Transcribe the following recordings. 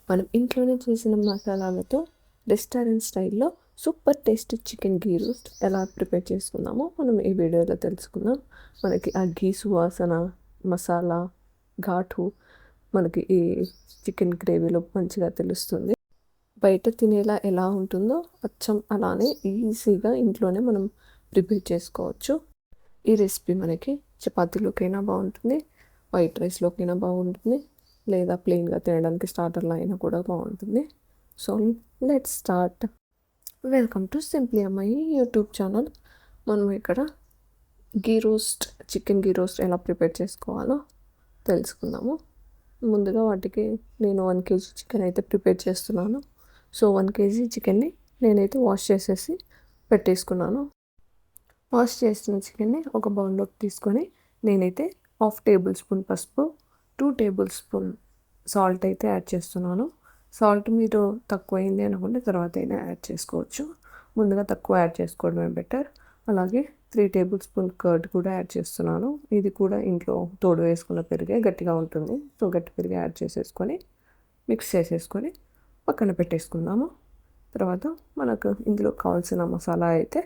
మనం ఇంట్లోనే చేసిన మసాలాలతో రెస్టారెంట్ స్టైల్లో సూపర్ టేస్టీ చికెన్ గీ రోస్ట్ ఎలా ప్రిపేర్ చేసుకుందామో మనం ఈ వీడియోలో తెలుసుకుందాం. మనకి ఆ గీ సువాసన, మసాలా ఘాటు మనకి ఈ చికెన్ గ్రేవీలో మంచిగా తెలుస్తుంది. బయట తినేలా ఎలా ఉంటుందో అచ్చం అలానే ఈజీగా ఇంట్లోనే మనం ప్రిపేర్ చేసుకోవచ్చు. ఈ రెసిపీ మనకి చపాతీలోకైనా బాగుంటుంది, వైట్ రైస్లోకైనా బాగుంటుంది, లేదా ప్లెయిన్గా తినడానికి స్టార్టర్లో అయినా కూడా బాగుంటుంది. So let's start. Welcome to simply అమ్మాయి యూట్యూబ్ ఛానల్. మనం ఇక్కడ చికెన్ గీ రోస్ట్ ఎలా ప్రిపేర్ చేసుకోవాలో తెలుసుకుందాము. ముందుగా వాటికి నేను 1 kg చికెన్ అయితే ప్రిపేర్ చేస్తున్నాను. సో 1 kg చికెన్ని నేనైతే వాష్ చేసేసి పెట్టేసుకున్నాను. వాష్ చేసిన చికెన్ని ఒక బౌల్లోకి తీసుకొని నేనైతే 1/2 టేబుల్ స్పూన్ పసుపు, 2 టేబుల్ స్పూన్ సాల్ట్ అయితే యాడ్ చేస్తున్నాను. సాల్ట్ మీరు తక్కువైంది అనుకుంటే తర్వాత అయినా యాడ్ చేసుకోవచ్చు. ముందుగా తక్కువ యాడ్ చేసుకోవడమే బెటర్. అలాగే 3 టేబుల్ స్పూన్ కర్డ్ కూడా యాడ్ చేస్తున్నాను. ఇది కూడా ఇంట్లో తోడు వేసుకున్న పెరిగే గట్టిగా ఉంటుంది. సో గట్టి పెరిగే యాడ్ చేసేసుకొని మిక్స్ చేసేసుకొని పక్కన పెట్టేసుకుందాము. తర్వాత మనకు ఇందులో కావాల్సిన మసాలా అయితే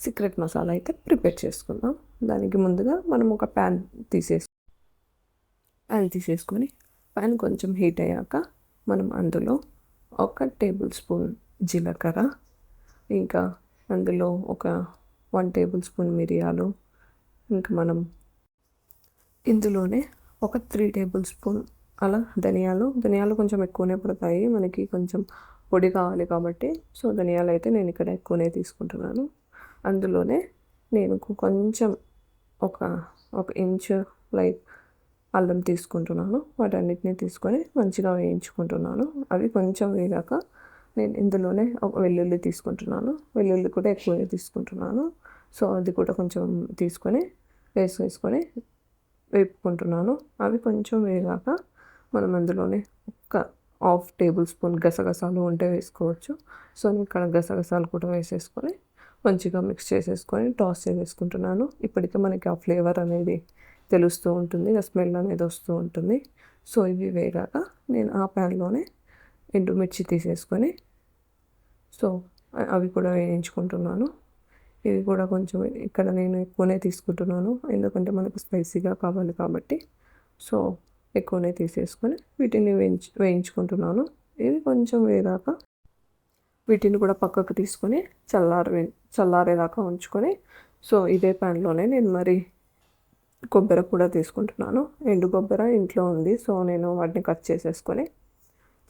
సీక్రెట్ మసాలా అయితే ప్రిపేర్ చేసుకుందాం. దానికి ముందుగా మనం ఒక ప్యాన్ తీసేసుకొని ప్యాన్ కొంచెం హీట్ అయ్యాక మనం అందులో 1 టేబుల్ స్పూన్ జీలకర్ర, ఇంకా అందులో ఒక 1 టేబుల్ స్పూన్ మిరియాలు, ఇంకా మనం ఇందులోనే ఒక 3 టేబుల్ స్పూన్ అలా ధనియాలు కొంచెం ఎక్కువనే పడతాయి, మనకి కొంచెం పొడి కావాలి కాబట్టి. సో ధనియాలు అయితే నేను ఇక్కడ ఎక్కువనే తీసుకుంటున్నాను. అందులోనే నేను కొంచెం ఒక ఇంచు లైక్ అల్లం తీసుకుంటున్నాను. వాటన్నిటిని తీసుకొని మంచిగా వేయించుకుంటున్నాను. అవి కొంచెం వేగాక నేను ఇందులోనే ఒక వెల్లుల్లి తీసుకుంటున్నాను. వెల్లుల్లి కూడా ఎక్కువనే తీసుకుంటున్నాను. సో అది కూడా కొంచెం తీసుకొని వేసుకొని వేపుకుంటున్నాను. అవి కొంచెం వేగాక మనం అందులోనే ఒక 1/2 టేబుల్ స్పూన్ గసగసాలు ఉంటే వేసుకోవచ్చు. సో నేను ఇక్కడ గసగసాలు కూడా వేసేసుకొని మంచిగా మిక్స్ చేసేసుకొని టాస్ చేసేసుకుంటున్నాను. ఇప్పటికే మనకి ఆ ఫ్లేవర్ అనేది తెలుస్తూ ఉంటుంది, ఆ స్మెల్ అనేది వస్తూ ఉంటుంది. సో ఇవి వేగాక నేను ఆ ప్యాన్లోనే ఎండుమిర్చి తీసేసుకొని సో అవి కూడా వేయించుకుంటున్నాను. ఇవి కూడా కొంచెం ఇక్కడ నేను ఎక్కువనే తీసుకుంటున్నాను, ఎందుకంటే మనకు స్పైసీగా కావాలి కాబట్టి. సో ఎక్కువనే తీసేసుకొని వీటిని వేయించుకుంటున్నాను. ఇవి కొంచెం వేగాక వీటిని కూడా పక్కకు తీసుకొని చల్లారేదాకా ఉంచుకొని సో ఇదే ప్యాన్లోనే నేను మరి కొబ్బరి కూడా తీసుకుంటున్నాను. ఎండు కొబ్బరి ఇంట్లో ఉంది. సో నేను వాటిని కట్ చేసేసుకొని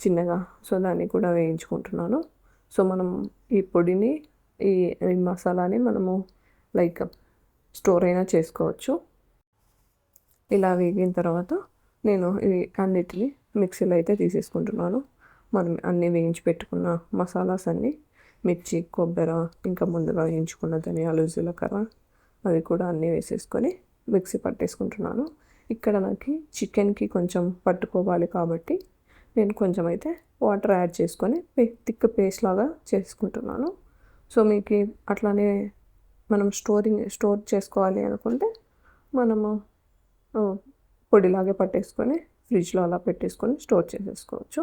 చిన్నగా సో దాన్ని కూడా వేయించుకుంటున్నాను. సో మనం ఈ పొడిని ఈ మసాలాని మనము లైక్ స్టోర్ అయినా చేసుకోవచ్చు. ఇలా వేగిన తర్వాత నేను ఇవి అన్నిటిని మిక్సీలో అయితే తీసేసుకుంటున్నాను. మనం అన్నీ వేయించి పెట్టుకున్న మసాలాస్ అన్నీ, మిర్చి, కొబ్బరి, ఇంకా ముందుగా వేయించుకున్న ధనియాలు, జీలకర్ర అవి కూడా అన్నీ వేసేసుకొని మిక్సీ పట్టేసుకుంటున్నాను. ఇక్కడ నాకు చికెన్కి కొంచెం పట్టుకోవాలి కాబట్టి నేను కొంచెం అయితే వాటర్ యాడ్ చేసుకొని థిక్ పేస్ట్ లాగా చేసుకుంటున్నాను. సో మీకు అట్లానే మనం స్టోర్ చేసుకోవాలి అనుకుంటే మనము పొడిలాగే పట్టేసుకొని ఫ్రిడ్జ్లో అలా పెట్టేసుకొని స్టోర్ చేసేసుకోవచ్చు.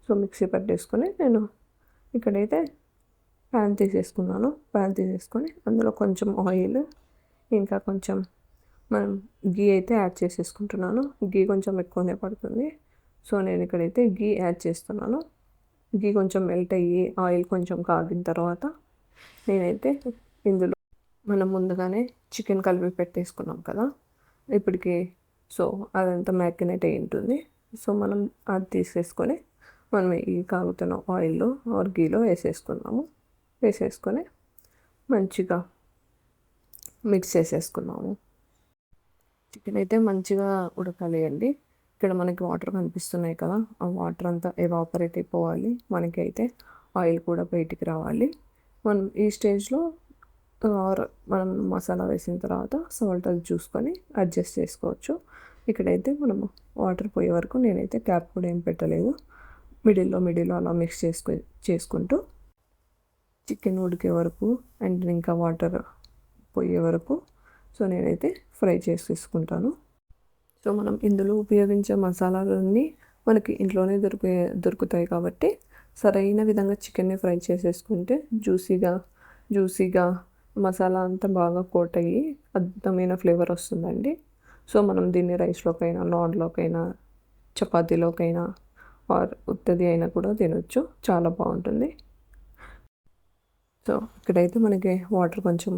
సో మిక్సీ పట్టేసుకొని నేను ఇక్కడైతే ప్యాన్ తీసేసుకొని అందులో కొంచెం ఆయిల్, ఇంకా కొంచెం మనం గీ అయితే యాడ్ చేసేసుకుంటున్నాను. గీ కొంచెం ఎక్కువనే పడుతుంది. సో నేను ఇక్కడైతే గీ యాడ్ చేస్తున్నాను. గీ కొంచెం మెల్ట్ అయ్యి ఆయిల్ కొంచెం కాగిన తర్వాత నేనైతే ఇందులో మనం ముందుగానే చికెన్ కలిపి పెట్టేసుకున్నాం కదా, ఇప్పటికి సో అదంతా మ్యారినేట్ అయి ఉంటుంది. సో మనం అది తీసేసుకొని మనం ఈ కాగుతున్న ఆయిల్లో ఆర్ గీలో వేసేసుకొని మంచిగా మిక్స్ చేసేసుకున్నాము. చికెన్ అయితే మంచిగా ఉడకాలి అండి. ఇక్కడ మనకి వాటర్ కనిపిస్తున్నాయి కదా, ఆ వాటర్ అంతా ఎవాపరేట్ అయిపోవాలి. మనకి అయితే ఆయిల్ కూడా బయటికి రావాలి. మనం ఈ స్టేజ్లో మనం మసాలా వేసిన తర్వాత సాల్ట్ అది చూసుకొని అడ్జస్ట్ చేసుకోవచ్చు. ఇక్కడైతే మనము వాటర్ పోయే వరకు నేనైతే క్యాప్ కూడా ఏం పెట్టలేదు. మిడిల్లో అలా మిక్స్ చేసుకుంటూ చికెన్ ఉడికే వరకు అండ్ ఇంకా వాటర్ పోయే వరకు సో నేనైతే ఫ్రై చేసేసుకుంటాను. సో మనం ఇందులో ఉపయోగించే మసాలాలన్నీ మనకి ఇంట్లోనే దొరుకుతాయి కాబట్టి సరైన విధంగా చికెన్ని ఫ్రై చేసేసుకుంటే జ్యూసీగా మసాలా అంతా బాగా కోట్ అయ్యి అద్భుతమైన ఫ్లేవర్ వస్తుందండి. సో మనం దీన్ని రైస్లోకైనా, నాన్లోకైనా, చపాతీలోకైనా ఆర్ ఉత్తది అయినా కూడా తినొచ్చు. చాలా బాగుంటుంది. సో ఇక్కడైతే మనకి వాటర్ కొంచెం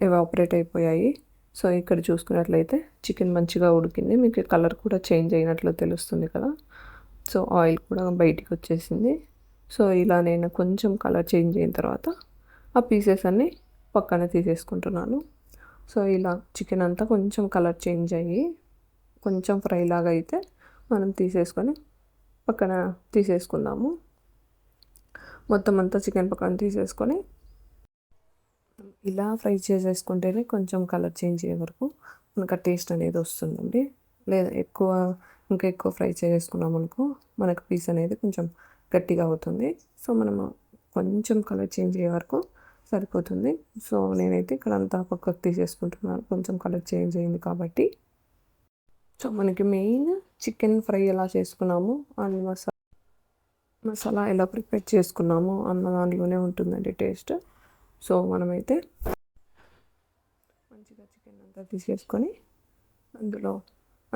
ఎవాపరేట్ అయిపోయాయి. సో ఇక్కడ చూసుకున్నట్లయితే చికెన్ మంచిగా ఉడికింది. మీకు కలర్ కూడా చేంజ్ అయినట్లు తెలుస్తుంది కదా. సో ఆయిల్ కూడా బయటికి వచ్చేసింది. సో ఇలా నేను కొంచెం కలర్ చేంజ్ అయిన తర్వాత ఆ పీసెస్ అన్నీ పక్కన తీసేసుకుంటున్నాను. సో ఇలా చికెన్ అంతా కొంచెం కలర్ చేంజ్ అయ్యి కొంచెం ఫ్రై లాగా అయితే మనం తీసేసుకొని పక్కన తీసేసుకుందాము. మొత్తం అంతా చికెన్ పక్కన తీసేసుకొని ఇలా ఫ్రై చేసేసుకుంటేనే కొంచెం కలర్ చేంజ్ అయ్యే వరకు మనకు ఆ టేస్ట్ అనేది వస్తుందండి. లేదా ఇంకా ఎక్కువ ఫ్రై చేసుకున్నాం అనుకో మనకు పీస్ అనేది కొంచెం గట్టిగా అవుతుంది. సో మనము కొంచెం కలర్ చేంజ్ అయ్యే వరకు సరిపోతుంది. సో నేనైతే ఇక్కడ అంతా పక్కకు తీసేసుకుంటున్నాను కొంచెం కలర్ చేంజ్ అయింది కాబట్టి. సో మనకి మెయిన్ చికెన్ ఫ్రై ఎలా చేసుకున్నాము అండ్ మసాలా ఎలా ప్రిపేర్ చేసుకున్నాము అన్న దాంట్లోనే ఉంటుందండి టేస్ట్. సో మనమైతే మంచిగా చికెన్ అంతా తీసేసుకొని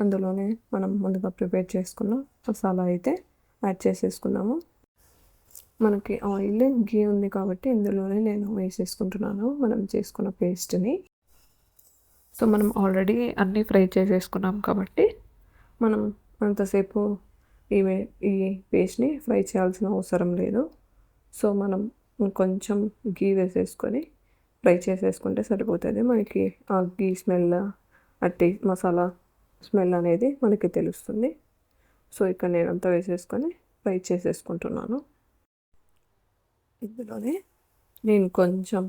అందులోనే మనం ముందుగా ప్రిపేర్ చేసుకున్న మసాలా అయితే యాడ్ చేసేసుకున్నాము. మనకి ఆయిల్ గీ ఉంది కాబట్టి ఇందులోనే నేను వేసేసుకుంటున్నాను మనం చేసుకున్న పేస్ట్ని. సో మనం ఆల్రెడీ అన్నీ ఫ్రై చేసేసుకున్నాం కాబట్టి మనం అంతసేపు ఈ పేస్ట్ని ఫ్రై చేయాల్సిన అవసరం లేదు. సో మనం కొంచెం గీ వేసేసుకొని ఫ్రై చేసేసుకుంటే సరిపోతుంది. మనకి ఆ గీ స్మెల్ మసాలా స్మెల్ అనేది మనకి తెలుస్తుంది. సో ఇక్కడ నేను అంతా వేసేసుకొని ఫ్రై చేసేసుకుంటున్నాను. ఇందులోనే నేను కొంచెం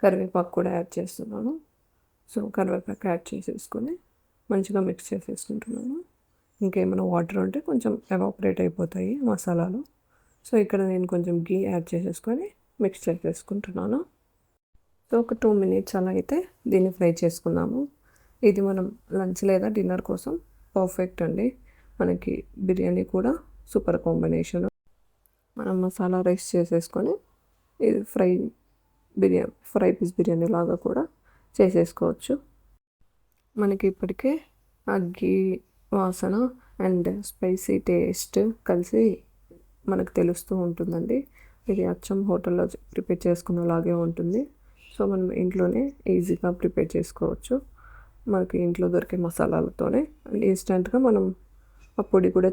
కరివేపాకు కూడా యాడ్ చేస్తున్నాను. సో కరివేపాకు యాడ్ చేసేసుకొని మంచిగా మిక్స్ చేసేసుకుంటున్నాను. ఇంకేమైనా వాటర్ ఉంటే కొంచెం ఎవాపరేట్ అయిపోతాయి మసాలాలు. సో ఇక్కడ నేను కొంచెం గీ యాడ్ చేసేసుకొని మిక్స్ చేసేసుకుంటున్నాను. సో ఒక 2 మినిట్స్ అలా అయితే దీన్ని ఫ్రై చేసుకుందాము. ఇది మనం లంచ్ లేదా డిన్నర్ కోసం పర్ఫెక్ట్ అండి. మనకి బిర్యానీ కూడా సూపర్ కాంబినేషన్. మనం మసాలా రైస్ చేసేసుకొని ఇది ఫ్రై పీస్ బిర్యానీ లాగా కూడా చేసేసుకోవచ్చు. మనకి ఇప్పటికే ఆ గీ వాసన అండ్ స్పైసీ టేస్ట్ కలిసి మనకు తెలుస్తూ ఉంటుందండి. ఇది అచ్చం హోటల్లో ప్రిపేర్ చేసుకున్నలాగే ఉంటుంది. సో మనం ఇంట్లోనే ఈజీగా ప్రిపేర్ చేసుకోవచ్చు. మనకి ఇంట్లో దొరికే మసాలాలతోనే ఇన్స్టెంట్గా మనం ఆ పొడి కూడా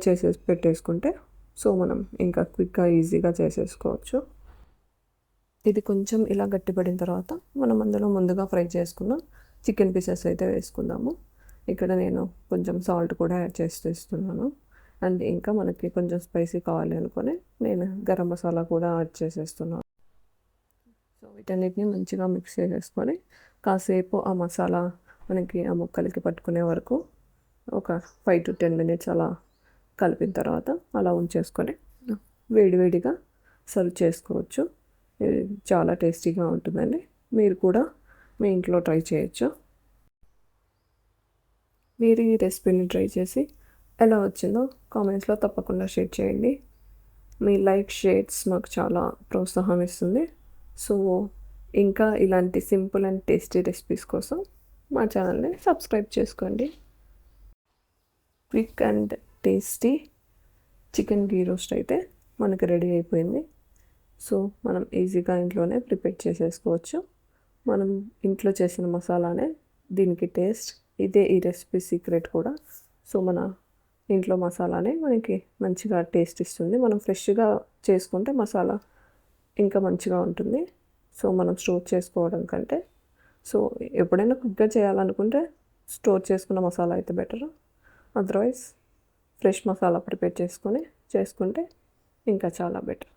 పెట్టేసుకుంటే సో మనం ఇంకా క్విక్గా ఈజీగా చేసేసుకోవచ్చు. ఇది కొంచెం ఇలా గట్టిపడిన తర్వాత మనం అందులో ముందుగా ఫ్రై చేసుకున్న చికెన్ పీసెస్ అయితే వేసుకుందాము. ఇక్కడ నేను కొంచెం సాల్ట్ కూడా యాడ్ చేస్తున్నాను. అండ్ ఇంకా మనకి కొంచెం స్పైసీ కావాలి అనుకొని నేను గరం మసాలా కూడా యాడ్ చేసేస్తున్నాను. సో వీటన్నిటిని మంచిగా మిక్స్ చేసేసుకొని కాసేపు ఆ మసాలా మనకి ఆ ముక్కలకి పట్టుకునే వరకు ఒక 5 to 10 మినిట్స్ అలా కలిపిన తర్వాత అలా ఉంచేసుకొని వేడివేడిగా సర్వ్ చేసుకోవచ్చు. ఇది చాలా టేస్టీగా ఉంటుందండి. మీరు కూడా మీ ఇంట్లో ట్రై చేయొచ్చు. మీరు ఈ రెసిపీని ట్రై చేసి ఎలా వచ్చిందో కామెంట్స్లో తప్పకుండా షేర్ చేయండి. మీ షేర్స్ మాకు చాలా ప్రోత్సాహం ఇస్తుంది. సో ఇంకా ఇలాంటి సింపుల్ అండ్ టేస్టీ రెసిపీస్ కోసం మా ఛానల్ని సబ్స్క్రైబ్ చేసుకోండి. Quick and tasty chicken ghee roast అయితే మనకు రెడీ అయిపోయింది. సో మనం ఈజీగా ఇంట్లోనే ప్రిపేర్ చేసేసుకోవచ్చు. మనం ఇంట్లో చేసిన మసాలానే దీనికి టేస్ట్. ఇదే ఈ రెసిపీ సీక్రెట్ కూడా. సో మన ఇంట్లో మసాలానే మనకి మంచిగా టేస్ట్ ఇస్తుంది. మనం ఫ్రెష్గా చేసుకుంటే మసాలా ఇంకా మంచిగా ఉంటుంది. సో మనం స్టోర్ చేసుకోవడం కంటే సో ఎప్పుడైనా క్విక్గా చేయాలనుకుంటే స్టోర్ చేసుకున్న మసాలా అయితే better. Otherwise fresh masala prepare చేసుకుంటే ఇంకా చాలా better.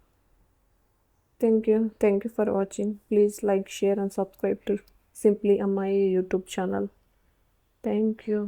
Thank you for watching. Please like, share and subscribe to Simply Ammayi YouTube channel. Thank you.